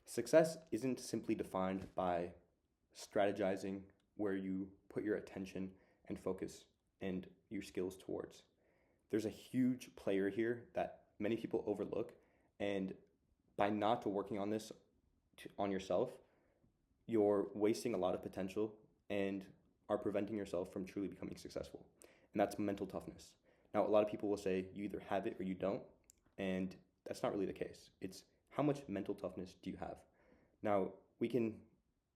Success isn't simply defined by strategizing where you put your attention and focus and your skills towards. There's a huge player here that many people overlook, and by not working on this on yourself, you're wasting a lot of potential and are preventing yourself from truly becoming successful. And that's mental toughness. Now, a lot of people will say you either have it or you don't, and that's not really the case. It's how much mental toughness do you have? Now, we can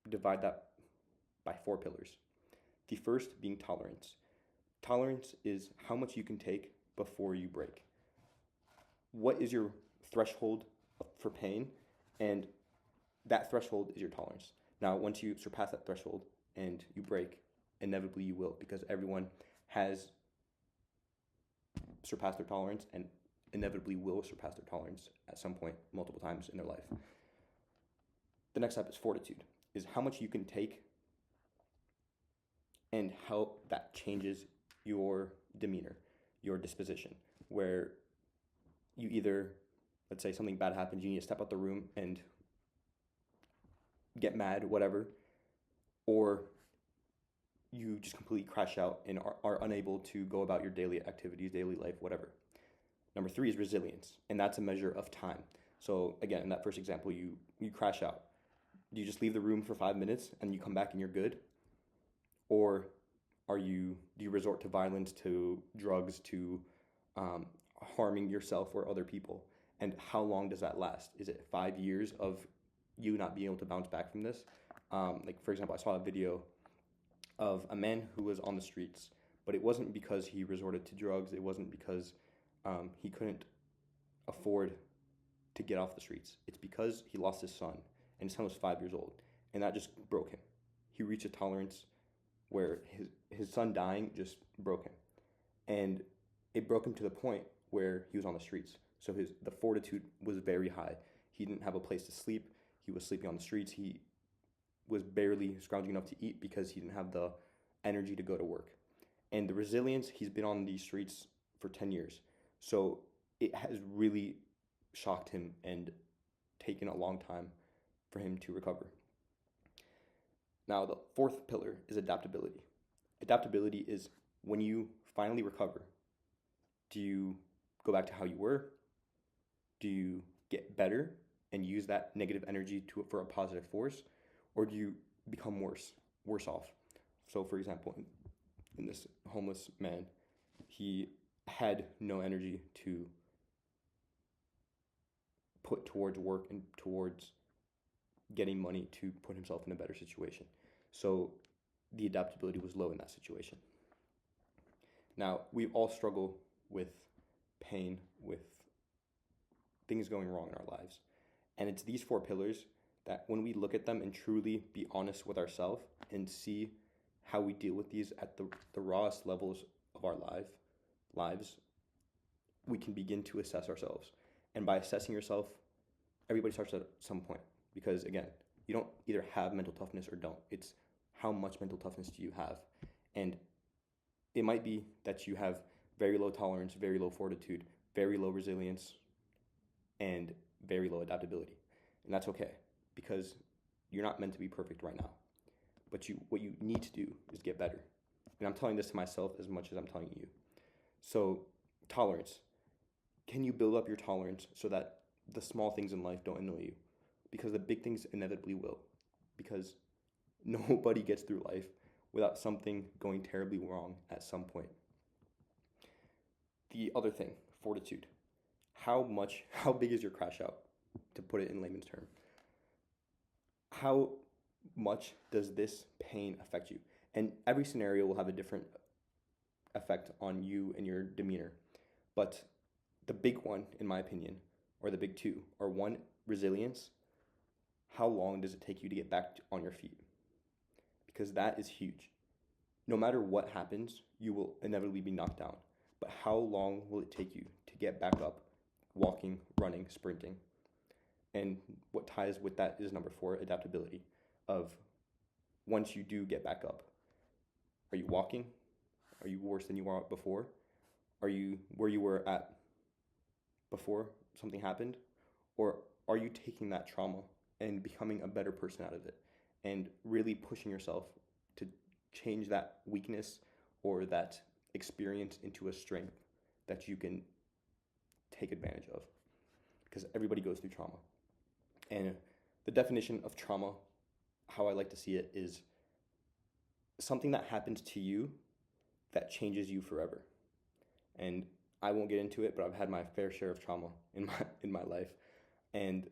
divide that by 4 pillars. The first being tolerance. Tolerance is how much you can take before you break. What is your threshold for pain? And that threshold is your tolerance. Now, once you surpass that threshold and you break, inevitably you will, because everyone has surpassed their tolerance and inevitably will surpass their tolerance at some point, multiple times in their life. The next step is fortitude, is how much you can take and how that changes your demeanor, your disposition, where you either, let's say something bad happens, you need to step out the room and get mad, whatever, or you just completely crash out and are unable to go about your daily activities, daily life, whatever. Number 3 is resilience, and that's a measure of time. So again, in that first example, you crash out. Do you just leave the room for 5 minutes and you come back and you're good? Or do you resort to violence, to drugs, to harming yourself or other people? And how long does that last? Is it 5 years of you not being able to bounce back from this? Like, for example, I saw a video of a man who was on the streets, but it wasn't because he resorted to drugs. It wasn't because he couldn't afford to get off the streets. It's because he lost his son, and his son was 5 years old, and that just broke him. He reached a tolerance where his son dying just broke him, and it broke him to the point where he was on the streets. So the fortitude was very high. He didn't have a place to sleep. He was sleeping on the streets. He was barely scrounging enough to eat because he didn't have the energy to go to work. And the resilience, he's been on these streets for 10 years. So it has really shocked him and taken a long time for him to recover. Now, the 4th pillar is adaptability. Adaptability is when you finally recover, do you go back to how you were? Do you get better and use that negative energy for a positive force? Or do you become worse off? So, for example, in this homeless man, he had no energy to put towards work and towards getting money to put himself in a better situation. So the adaptability was low in that situation. Now, we all struggle with pain, with things going wrong in our lives. And it's these 4 pillars that when we look at them and truly be honest with ourselves and see how we deal with these at the rawest levels of our lives, we can begin to assess ourselves. And by assessing yourself, everybody starts at some point. Because again, you don't either have mental toughness or don't. It's how much mental toughness do you have? And it might be that you have very low tolerance, very low fortitude, very low resilience, and very low adaptability. And that's okay, because you're not meant to be perfect right now. But what you need to do is get better. And I'm telling this to myself as much as I'm telling you. So, tolerance. Can you build up your tolerance so that the small things in life don't annoy you? Because the big things inevitably will. Because nobody gets through life without something going terribly wrong at some point. The other thing, fortitude. How big is your crash out, to put it in layman's term? How much does this pain affect you? And every scenario will have a different effect on you and your demeanor. But the big one, in my opinion, or the big 2, are 1, resilience. How long does it take you to get back on your feet? Because that is huge. No matter what happens, you will inevitably be knocked down. But how long will it take you to get back up, walking, running, sprinting? And what ties with that is number 4, adaptability. Of once you do get back up, are you walking? Are you worse than you were before? Are you where you were at before something happened? Or are you taking that trauma and becoming a better person out of it, and really pushing yourself to change that weakness or that experience into a strength that you can take advantage of, because everybody goes through trauma. And the definition of trauma, how I like to see it, is something that happens to you that changes you forever. And I won't get into it, but I've had my fair share of trauma in my life, and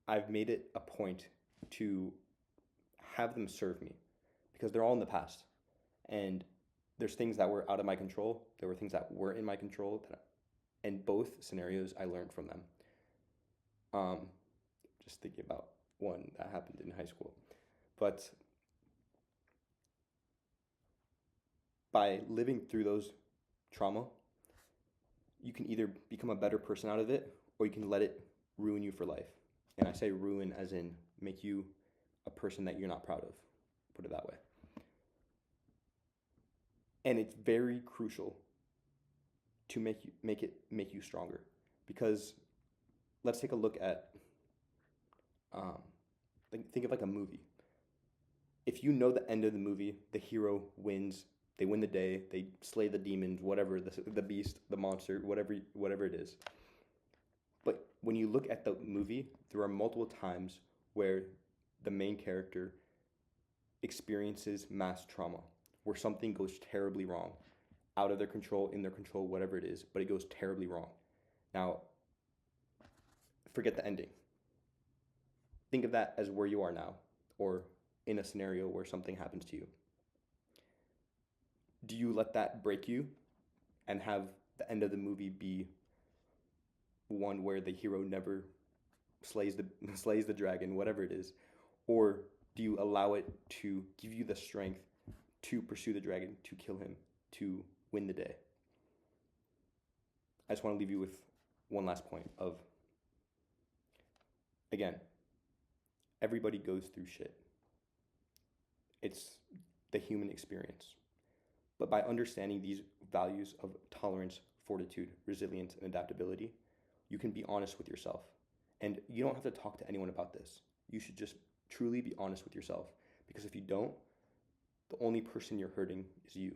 I've made it a point to have them serve me, because they're all in the past. And there's things that were out of my control. There were things that were in my control. And both scenarios, I learned from them. Just thinking about one that happened in high school. But by living through those trauma, you can either become a better person out of it, or you can let it ruin you for life. And I say ruin as in make you a person that you're not proud of, put it that way. And it's very crucial to make you stronger, because let's take a look at think of like a movie. If you know the end of the movie, the hero wins, they win the day, they slay the demons, whatever, the beast, the monster, whatever it is. But when you look at the movie, there are multiple times where the main character experiences mass trauma, where something goes terribly wrong, out of their control, in their control, whatever it is, but it goes terribly wrong. Now, forget the ending. Think of that as where you are now, or in a scenario where something happens to you. Do you let that break you and have the end of the movie be one where the hero never slays the dragon, whatever it is? Or do you allow it to give you the strength to pursue the dragon, to kill him, to win the day? I just want to leave you with one last point of, again, everybody goes through shit. It's the human experience. But by understanding these values of tolerance, fortitude, resilience, and adaptability, you can be honest with yourself. And you don't have to talk to anyone about this. You should just truly be honest with yourself. Because if you don't, the only person you're hurting is you.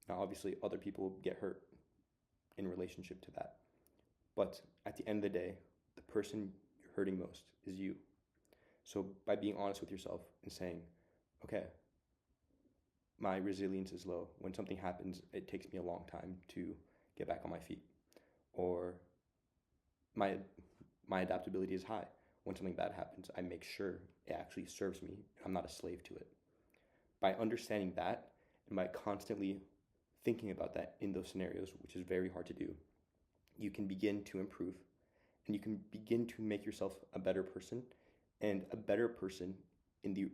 Now, obviously, other people get hurt in relationship to that. But at the end of the day, the person you're hurting most is you. So by being honest with yourself and saying, okay, my resilience is low. When something happens, it takes me a long time to get back on my feet. Or my adaptability is high. When something bad happens, I make sure it actually serves me. I'm not a slave to it. By understanding that, and by constantly thinking about that in those scenarios, which is very hard to do, you can begin to improve, and you can begin to make yourself a better person, and a better person in the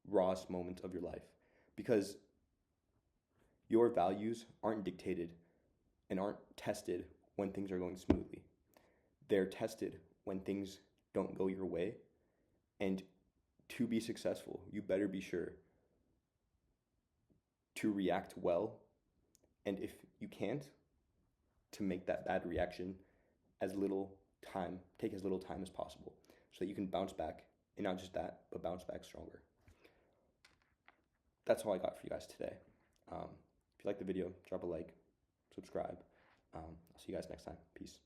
rawest moments of your life. Because your values aren't dictated and aren't tested when things are going smoothly. They're tested when things don't go your way. And to be successful, you better be sure to react well. And if you can't, to make that bad reaction take as little time as possible, so that you can bounce back, and not just that, but bounce back stronger. That's all I got for you guys today. If you like the video, drop a like, subscribe. I'll see you guys next time. Peace.